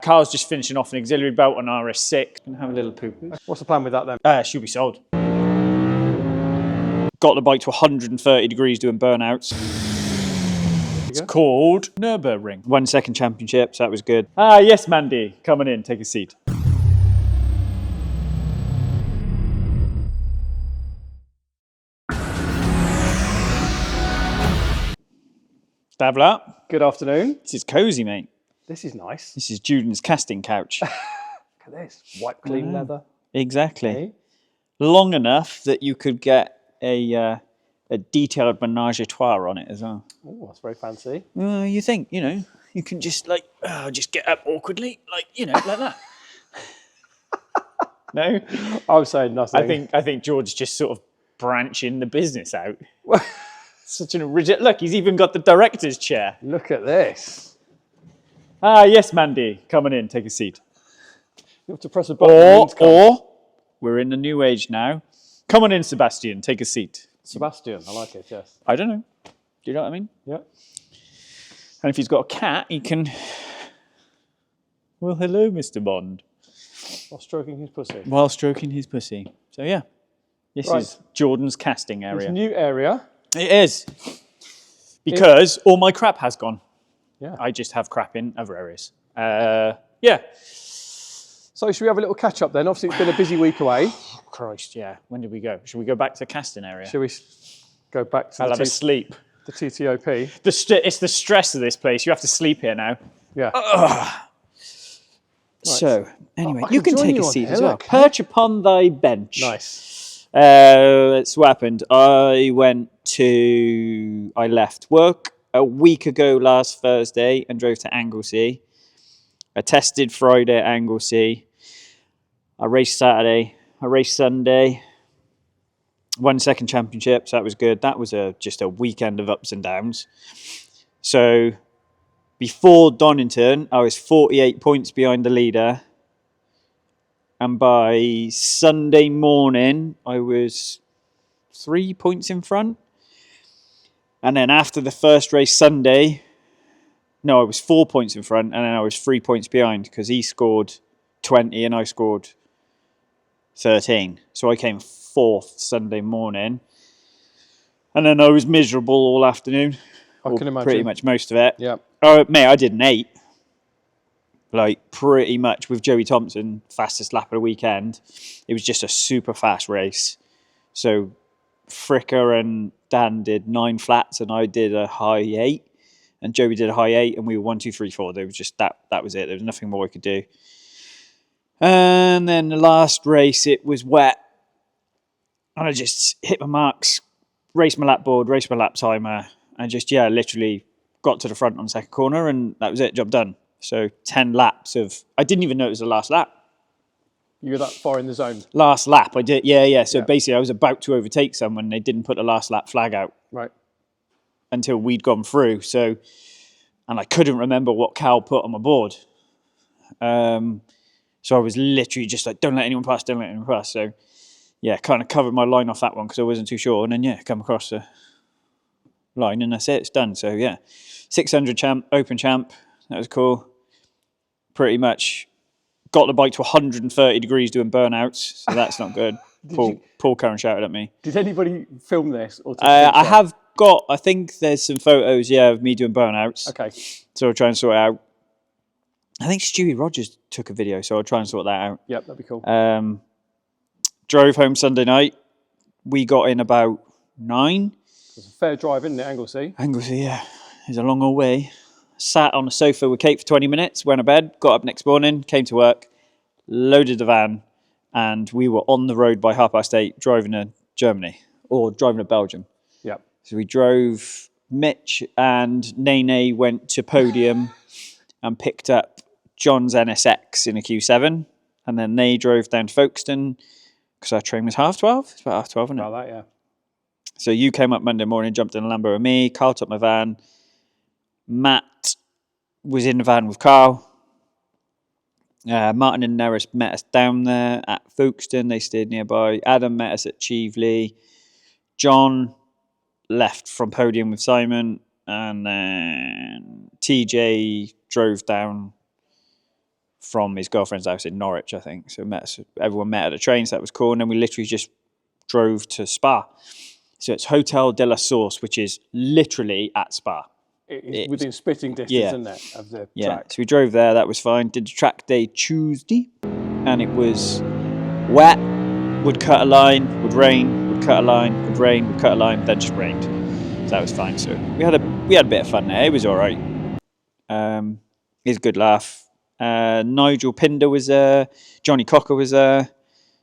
car's just finishing off an auxiliary belt on RS6. Can have a little poop. What's the plan with that then? She'll be sold. Got the bike to 130 degrees doing burnouts. It's called Nurburgring. 1 second championships, that was good. Ah, yes, Mandy, coming in, take a seat. Stavla. Good afternoon. This is cozy, mate. This is nice. This is Juden's casting couch. Look at this. White clean leather. Exactly. Okay. Long enough that you could get a detailed menage a trois on it as well. Oh, that's very fancy. You think, you know, you can just like, just get up awkwardly, like, you know, like that. No? I'm saying nothing. I think George's just sort of branching the business out. Such an original, look, he's even got the director's chair. Look at this. Ah, yes, Mandy, coming in, take a seat. You have to press a button. Or, we're in the new age now. Come on in, Sebastian, take a seat. Sebastian, I like it, yes. I don't know. Do you know what I mean? Yeah. And if he's got a cat, he can... Well, hello, Mr. Bond. While stroking his pussy. While stroking his pussy. So, yeah. This is Jordan's casting area. It's a new area. It is. Because all my crap has gone. Yeah. I just have crap in other areas. Yeah. So should we have a little catch up then? Obviously, it's been a busy week away. Oh, Christ, yeah. When did we go? Should we go back to the casting area? Should we go back to I'll have a sleep. The TTOP? It's the stress of this place. You have to sleep here now. Yeah. Right. So, anyway, you can take a seat as well. Look. Perch upon thy bench. Nice. That's what happened. I left work a week ago last Thursday and drove to Anglesey. I tested Friday at Anglesey. I raced Saturday. I raced Sunday. 1 second championships. That was good. That was just a weekend of ups and downs. So before Donington, I was 48 points behind the leader. And by Sunday morning, I was 3 points in front. And then after the first race Sunday, no, I was 4 points in front. And then I was 3 points behind because he scored 20 and I scored 13. So I came fourth Sunday morning. And then I was miserable all afternoon. I can imagine. Pretty much most of it. Yeah. Oh, mate, I did an 8. Like, pretty much with Joey Thompson, fastest lap of the weekend. It was just a super fast race. So Fricker and Dan did 9 flats and I did a high 8. And Joey did a high 8 and we were 1, 2, 3, 4. There was just that was it. There was nothing more I could do. And then the last race, it was wet. And I just hit my marks, raced my lap board, raced my lap timer, and just, yeah, literally got to the front on the second corner, and that was it, job done. So 10 laps of, I didn't even know it was the last lap. You were that far in the zone? Last lap, I did, yeah. So basically I was about to overtake someone, they didn't put the last lap flag out. Right. Until we'd gone through, so, and I couldn't remember what Cal put on my board. So I was literally just like, don't let anyone pass, don't let anyone pass. So, yeah, kind of covered my line off that one because I wasn't too sure. And then, yeah, come across the line and that's it, it's done. So, yeah, 600 champ, open champ, that was cool. Pretty much got the bike to 130 degrees doing burnouts, so that's not good. Paul Curran shouted at me. Did anybody film this? Or I have got, I think there's some photos, yeah, of me doing burnouts. Okay. So I'll try and sort it out. I think Stewie Rogers took a video, so I'll try and sort that out. Yep, that'd be cool. Drove home Sunday night. We got in about 9. It's a fair drive, isn't it, Anglesey? Anglesey, yeah. It's a long old way. Sat on the sofa with Kate for 20 minutes, went to bed, got up next morning, came to work, loaded the van, and we were on the road by 8:30 driving to Germany, or driving to Belgium. Yep. So we drove, Mitch and Nene went to podium and picked up John's NSX in a Q7, and then they drove down to Folkestone because our train was 12:30. It's about 12:30, isn't it? About that, yeah. So you came up Monday morning, jumped in a Lambo with me. Carl took my van. Matt was in the van with Carl. Martin and Neris met us down there at Folkestone. They stayed nearby. Adam met us at Cheveley. John left from podium with Simon, and then TJ drove down from his girlfriend's house in Norwich, I think. So everyone met at the train, so that was cool. And then we literally just drove to Spa. So it's Hotel de la Source, which is literally at Spa. It's within spitting distance, yeah. isn't it, of the Yeah, track? so we drove there, that was fine. Did the track day Tuesday, and it was wet, would cut a line, would rain, would cut a line, would rain, would cut a line, then just rained. So that was fine. So we had a bit of fun there. It was all right. It was a good laugh. Nigel Pinder was there. Johnny Cocker was there.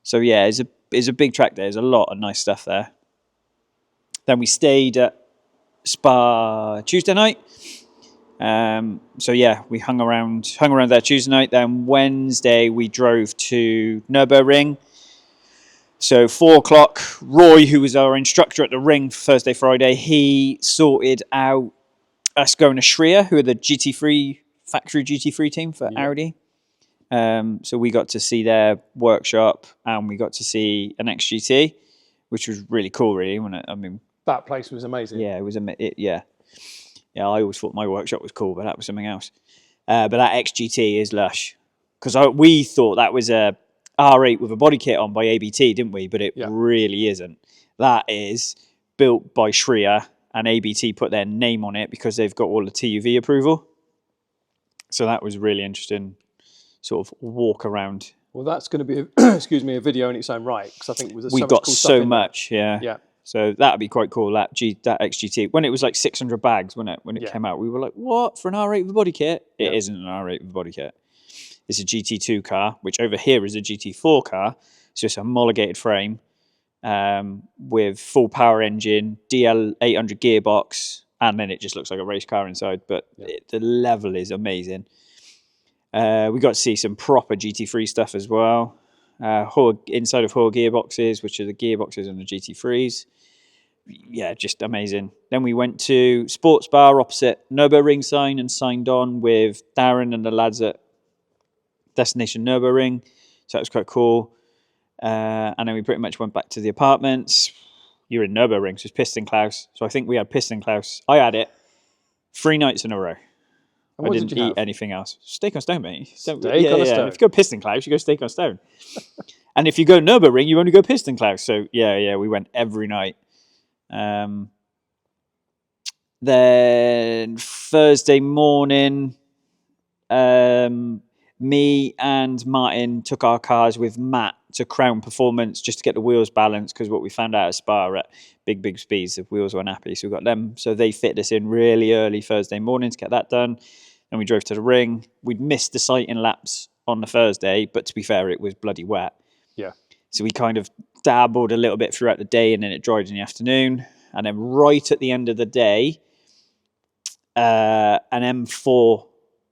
So yeah, it's a big track there. There's a lot of nice stuff there. Then we stayed at Spa Tuesday night. So yeah, we hung around there Tuesday night. Then Wednesday we drove to Nurburgring. So 4 o'clock, Roy, who was our instructor at the ring for Thursday, Friday, he sorted out us going to Shreya, who are the GT3 factory GT3 team for Audi. So we got to see their workshop and we got to see an XGT, which was really cool, really. I mean, that place was amazing. Yeah, it was yeah. I always thought my workshop was cool, but that was something else. But that XGT is lush because we thought that was a R8 with a body kit on by ABT, didn't we? But it really isn't. That is built by Shreya, and ABT put their name on it because they've got all the TUV approval. So that was really interesting, sort of walk around. Well, that's going to be, a video in its own right, because I think we got so much, yeah. So that'd be quite cool. That XGT, when it was like 600 bags, when it came out, we were like, "What for an R8 with a body kit?" It isn't an R8 with a body kit. It's a GT2 car, which over here is a GT4 car. So it's a homologated frame with full power engine, DL800 gearbox, and then it just looks like a race car inside. But the level is amazing. We got to see some proper GT3 stuff as well. Inside of Hoare gearboxes, which are the gearboxes on the GT3s. Yeah, just amazing. Then we went to Sports Bar opposite Nurburgring sign and signed on with Darren and the lads at Destination Nurburgring. So that was quite cool. And then we pretty much went back to the apartments. You were in Nurburgring, so it's Piston Klaus. So I think we had Piston Klaus. I had it 3 nights in a row. I didn't eat anything else. Steak on stone, mate. Steak on a stone. If you go Piston Klaus, you go steak on stone. And if you go Nurburgring, you only go Piston Klaus. So yeah, we went every night. Then Thursday morning, me and Martin took our cars with Matt to Crown Performance just to get the wheels balanced, because what we found out at Spa at big speeds, the wheels weren't happy, so we got them. So they fit us in really early Thursday morning to get that done. And we drove to the ring. We'd missed the sighting laps on the Thursday, but to be fair, it was bloody wet. Yeah. So we kind of dabbled a little bit throughout the day, and then it dried in the afternoon. And then right at the end of the day, an M4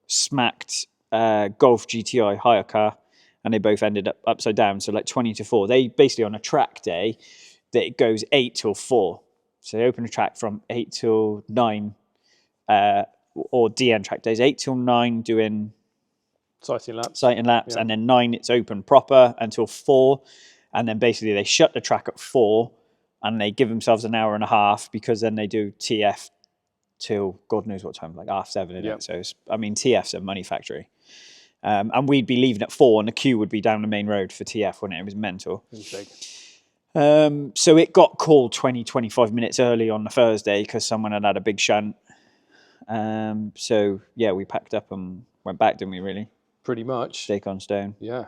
smacked Golf GTI hire car, and they both ended up upside down. So like 20-4. They basically, on a track day, that it goes 8 till 4. So they open the track from 8 till 9, or DN track days, 8 till 9 doing sighting laps, yeah. And then 9 it's open proper until 4, and then basically they shut the track at 4, and they give themselves an hour and a half, because then they do TF till God knows what time, like 7:30, isn't it? So TF's a money factory. And we'd be leaving at 4, and the queue would be down the main road for TF, wouldn't it? It was mental. So it got called 20-25 minutes early on the Thursday because someone had a big shunt. So yeah, we packed up and went back, didn't we? Really, pretty much. Steak on stone. Yeah.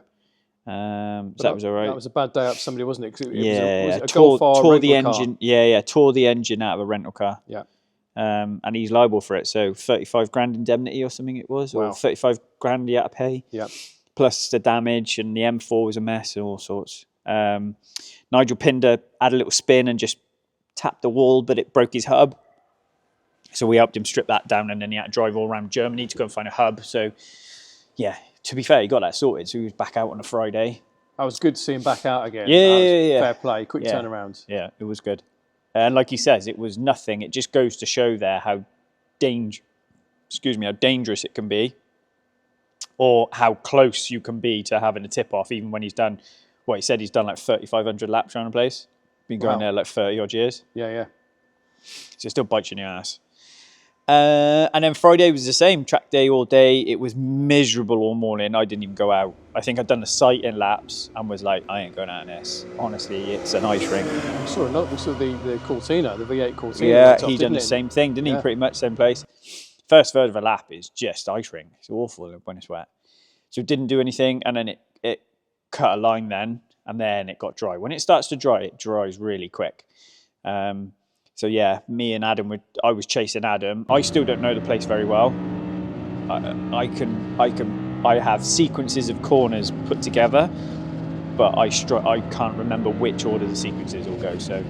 So that was all right. That was a bad day up for somebody, wasn't it? Cause it was a tore the engine. Car. Yeah, tore the engine out of a rental car. Yeah. And he's liable for it. So 35 grand indemnity or something it was, or 35 grand you had to pay. Yeah. Plus the damage, and the M4 was a mess and all sorts. Nigel Pinder had a little spin and just tapped the wall, but it broke his hub. So we helped him strip that down, and then he had to drive all around Germany to go and find a hub. So yeah, to be fair, he got that sorted. So he was back out on a Friday. That was good to see him back out again. Yeah. Fair play, quick turnaround. Yeah, it was good. And like he says, it was nothing. It just goes to show there how dangerous it can be, or how close you can be to having a tip-off, even when he's done, he said he's done like 3,500 laps around the place. Been going there like 30 odd years. Yeah. So it still bites you in your ass. And then Friday was the same, track day all day. It was miserable all morning. I didn't even go out. I think I'd done the sight-in laps and was like, I ain't going out in this. Honestly, it's an ice rink. We saw the Cortina, the V8 Cortina. Yeah, he done the same thing, didn't he? Pretty much same place. First third of a lap is just ice rink. It's awful when it's wet. So it didn't do anything, and then it cut a line then, and then it got dry. When it starts to dry, it dries really quick. So yeah, me and Adam I was chasing Adam. I still don't know the place very well. I have sequences of corners put together, but I can't remember which order the sequences all go. So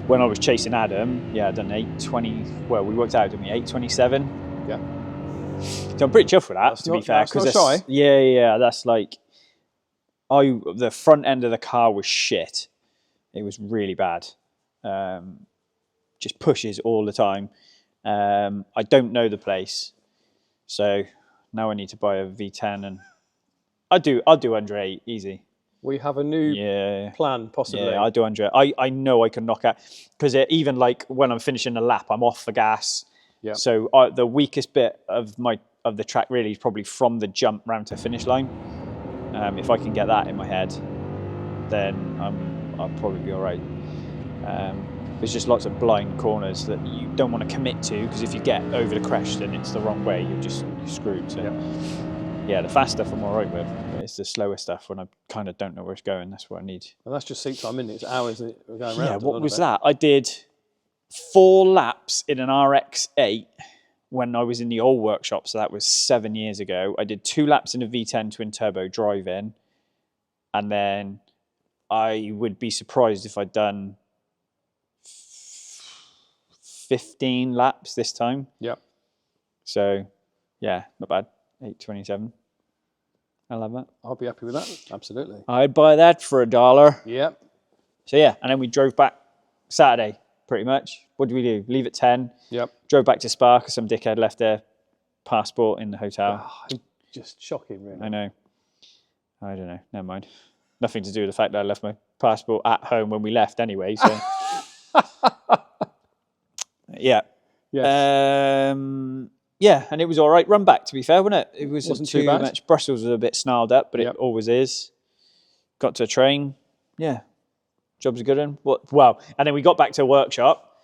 when I was chasing Adam, yeah, I done 8:20. Well, we worked out, didn't we? 8:27. Yeah. So I'm pretty chuffed with that, to be fair. That's not shy. Yeah. That's like, the front end of the car was shit. It was really bad. Just pushes all the time. I don't know the place, so now I need to buy a V10, and I'll do under 8 easy. We have a new plan, possibly. Yeah, I'll do under 8. I know I can knock out, because even like when I'm finishing a lap, I'm off the gas. Yeah. So the weakest bit of the track really is probably from the jump round to finish line. If I can get that in my head, then I'll probably be all right. There's just lots of blind corners that you don't want to commit to, because if you get over the crest and it's the wrong way, you're screwed. So yeah, the fast stuff I'm all right with, but it's the slower stuff when I kind of don't know where it's going. That's what I need. And that's just seat time, isn't it? It's hours that we're going around. Yeah, what was that? I did 4 laps in an RX-8 when I was in the old workshop, so that was 7 years ago. I did 2 laps in a V10 twin turbo drive-in, and then I would be surprised if I'd done 15 laps this time. Yeah. So, yeah, not bad. 8:27. I love that. I'll be happy with that. Absolutely. I'd buy that for $1. Yep. So yeah, and then we drove back Saturday, pretty much. What did we do? Leave at 10. Yep. Drove back to Spa because some dickhead left their passport in the hotel. Oh, just shocking, really. I know. I don't know. Never mind. Nothing to do with the fact that I left my passport at home when we left anyway. So. Yeah. Yes. Yeah, and it was all right. Run back, to be fair, wasn't it? It wasn't too bad. much. Brussels was a bit snarled up, but it always is. Got to a train. Yeah. Job's a good one. Well, and then we got back to a workshop.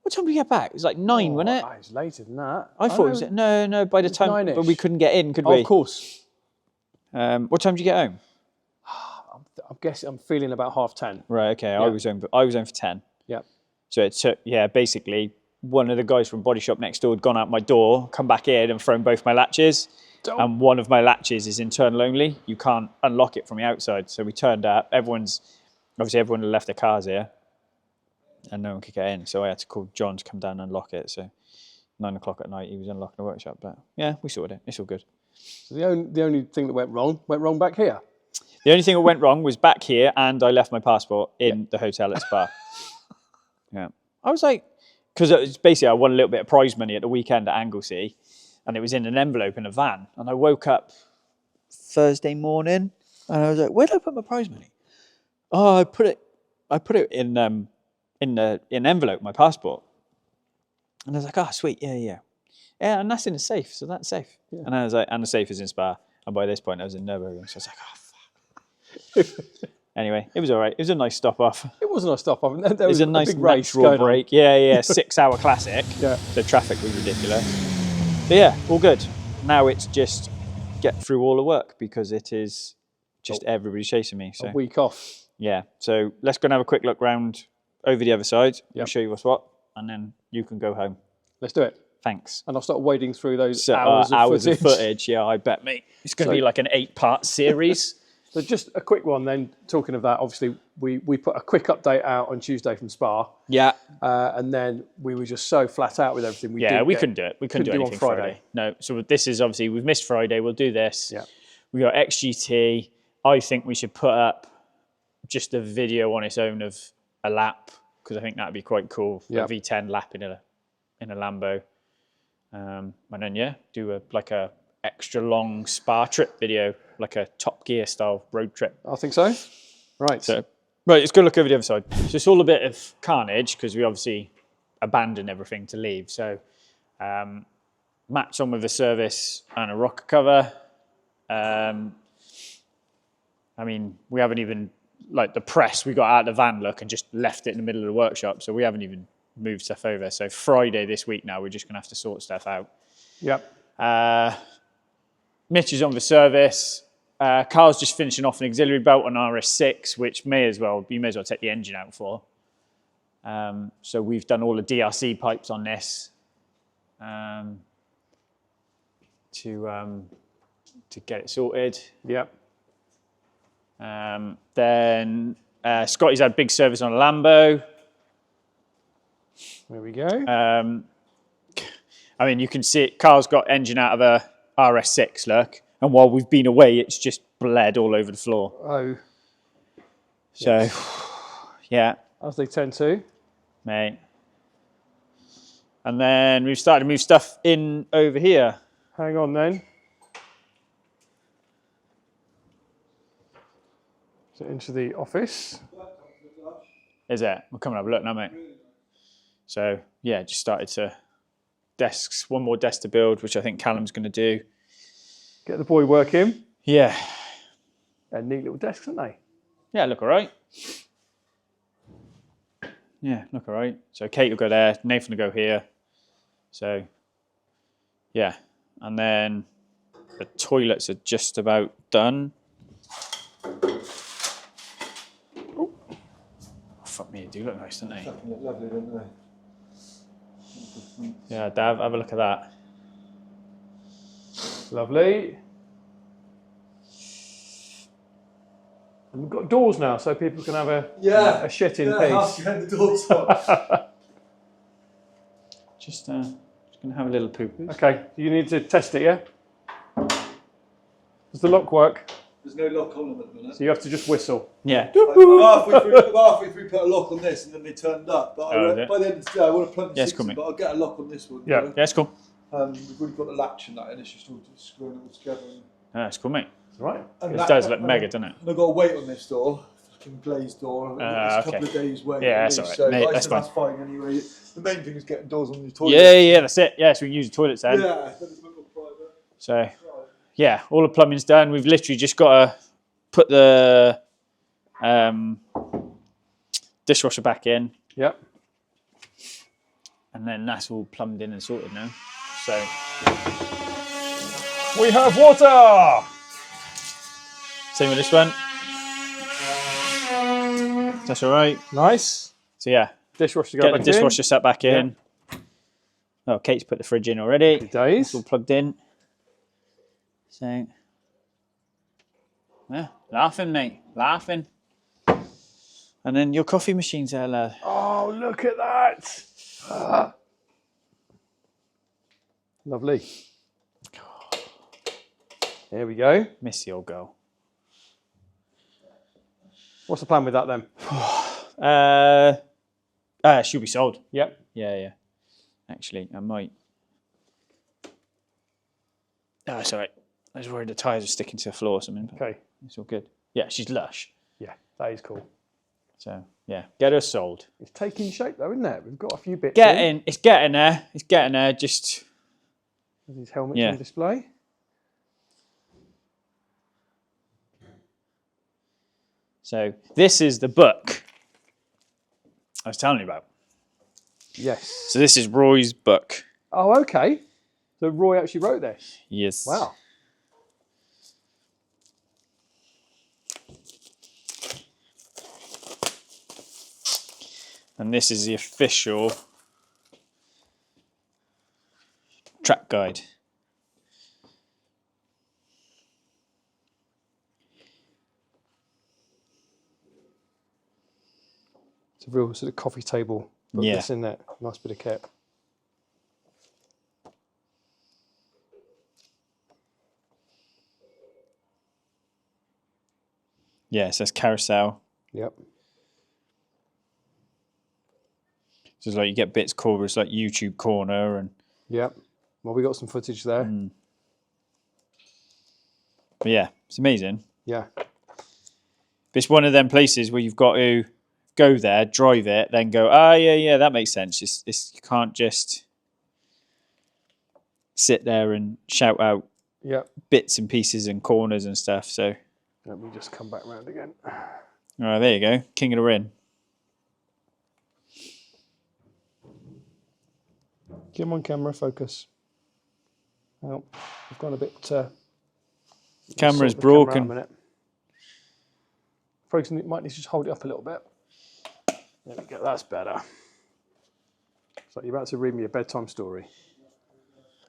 What time did we get back? It was like 9, wasn't it? It was later than that. I thought it was... No, by the time... 9-ish. But we couldn't get in, could we? Of course. What time did you get home? I'm guessing I'm feeling about 10:30. Right, okay. Yeah. I was home for 10. Yeah. So it took, basically, one of the guys from Body Shop next door had gone out my door, come back in and thrown both my latches. And one of my latches is internal only. You can't unlock it from the outside. So we turned up. Everyone had left their cars here and no one could get in. So I had to call John to come down and unlock it. So 9 o'clock at night, he was unlocking the workshop. But yeah, we sorted it. It's all good. So the only thing that went wrong back here? The only thing that went wrong was back here, and I left my passport in the hotel at Spa. Yeah. I was like, because it was basically I won a little bit of prize money at the weekend at Anglesey, and it was in an envelope in a van. And I woke up Thursday morning, and I was like, where did I put my prize money? Oh, I put it in the envelope, my passport. And I was like, oh, sweet, yeah, and that's in the safe, so that's safe. Yeah. And I was like, and the safe is in Spa. And by this point, I was in Nurburgring, so I was like, oh, fuck. Anyway, it was all right. It was a nice stop off. It was a nice stop off. There was a nice big race natural break. On. Yeah, 6-hour classic. Yeah. The traffic was ridiculous. But yeah, all good. Now it's just get through all the work because it is just everybody chasing me. So a week off. Yeah. So let's go and have a quick look round over the other side. I'll show you what's what, and then you can go home. Let's do it. Thanks. And I'll start wading through those hours of footage. Yeah, I bet, mate. It's going to be like an 8-part series. So just a quick one then, talking of that, obviously we put a quick update out on Tuesday from Spa. Yeah. And then we were just so flat out with everything. We couldn't do it. We couldn't do anything on Friday. No, so this is obviously, we've missed Friday, we'll do this. Yeah. We got XGT. I think we should put up just a video on its own of a lap, because I think that'd be quite cool. A V10 lap in a Lambo. And then, do a extra long Spa trip video, like a Top Gear style road trip. I think so. Right. So, let's go look over the other side. So it's all a bit of carnage because we obviously abandoned everything to leave. So Matt's on with a service and a rocker cover. I mean, we haven't even, like the press, we got out of the van look and just left it in the middle of the workshop. So we haven't even moved stuff over. So Friday this week now, we're just going to have to sort stuff out. Yep. Mitch is on the service. Carl's just finishing off an auxiliary belt on RS6, which you may as well take the engine out for. So we've done all the DRC pipes on this to get it sorted. Yep. Then Scotty's had big service on a Lambo. There we go. I mean, you can see it. Carl's got engine out of a RS6, look. And while we've been away, it's just bled all over the floor. Oh. So, Yes. Yeah. As they tend to. Mate. And then we've started to move stuff in over here. Hang on then. So into the office. Is it? We're coming up a look now, mate. So, yeah, just started to desks. One more desk to build, which I think Callum's going to do. Get the boy working. Yeah. They're neat little desks, aren't they? Yeah, look all right. Yeah, look all right. So Kate will go there. Nathan will go here. So, yeah. And then the toilets are just about done. Oh, fuck me, they do look nice, don't they? They look lovely, don't they? Yeah, Dav, have a look at that. Lovely. And we've got doors now, so people can have a shit in peace. The doors up. Just gonna have a little poop. Okay, you need to test it, yeah? Does the lock work? There's no lock on them at the minute. So you have to just whistle. Yeah. I'm halfway through put a lock on this and then they turned up. But by the end of the day, I want to plug the 6 in, but I'll get a lock on this one. Yeah. Yeah, it's cool. We've already got the latch and that, and it's just all screwing it all together. Yeah, it's cool, mate. Right. It does look mega, doesn't it? And I've got to wait on this door. Fucking glazed door. It's a couple of days wait. Yeah, that's all right. So Mate, I that's said that's fine anyway. The main thing is getting doors on your toilet. Yeah, that's it. Yeah, so we can use the toilets then. Yeah, then it's not private. So, yeah, all the plumbing's done. We've literally just got to put the dishwasher back in. Yep. And then that's all plumbed in and sorted now. So, we have water! same with this one. That's all right. Nice. So, yeah, Dishwasher get the dishwasher set back in. Oh, Kate's put the fridge in already. Happy days. It's all plugged in. So, yeah, laughing, mate, laughing. And then your coffee machine's there, lad. Oh, look at that. Ah. Lovely. There we go. Miss the old girl. What's the plan with that then? She'll be sold. Yep. Yeah. Actually, I might. Oh, it's all right. I was worried the tyres were sticking to the floor or something. Okay. It's all good. Yeah, she's lush. Yeah, that is cool. So, yeah, get her sold. It's taking shape though, isn't it? We've got a few bits It's getting there. It's getting there. Just... These helmets on display. So, this is the book I was telling you about. Yes. So, this is Roy's book. Oh, okay. So Roy actually wrote this. Yes. Wow. And this is the official track guide. It's a real sort of coffee table. Got Yeah. this in there. Nice bit of kit. Yeah, it says carousel. Yep. So it's like you get bits called, it's like YouTube corner and... Yep. Well, we got some footage there. But yeah, it's amazing. Yeah. But it's one of them places where you've got to go there, drive it, then go, yeah, that makes sense. It's you can't just... sit there and shout out bits and pieces and corners and stuff. So let me just come back round again. All right, there you go, king of the ring. Get him on camera, focus. Well, I've gone a bit. Camera's broken. Camera focus, might need to just hold it up a little bit. There we go, that's better. It's like you're about to read me a bedtime story.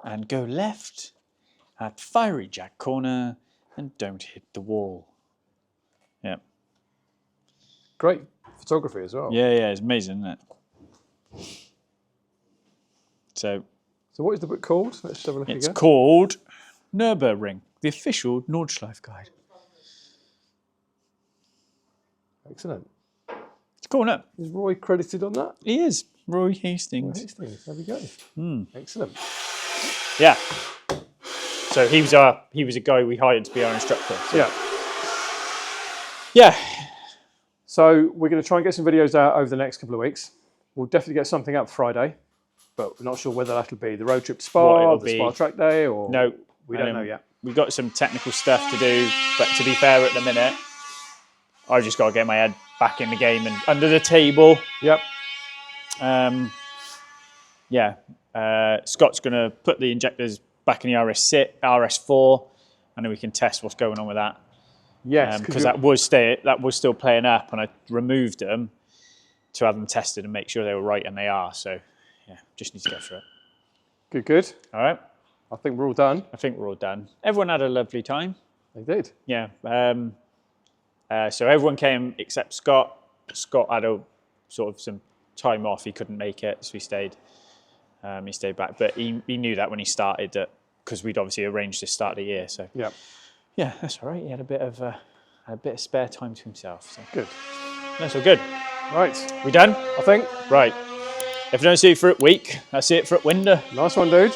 And go left at Fiery Jack corner and don't hit the wall. Yeah. Great photography as well. Yeah, it's amazing, isn't it? So what is the book called? Let's have a look again. It's called Nurburgring, the official Nordschleife guide. Excellent. It's cool, isn't it? Is Roy credited on that? He is. Roy Hastings. Roy Hastings. There we go. Excellent. Yeah. So he was a guy we hired to be our instructor. So. Yeah. So we're going to try and get some videos out over the next couple of weeks. We'll definitely get something up Friday, but we're not sure whether that'll be the road trip to Spa, the Spa track day, or no, we don't know yet. We've got some technical stuff to do, but to be fair, at the minute, I've just got to get my head back in the game and under the table. Yep. Scott's going to put the injectors back in the RS4, and then we can test what's going on with that. Yes, because that was still playing up, and I removed them to have them tested and make sure they were right, and they are. So, yeah, just need to get through it. Good. All right. I think we're all done. I think we're all done. Everyone had a lovely time. They did. Yeah. So everyone came except Scott. Scott had some time off. He couldn't make it, so he stayed. He stayed back, but he knew that when he started, that because we'd obviously arranged this start of the year. So yeah, that's all right. He had a bit of spare time to himself. So. Good. That's all good. Right. We done? I think. Right. If you don't see it for a week, that's it for a window. Nice one, dude.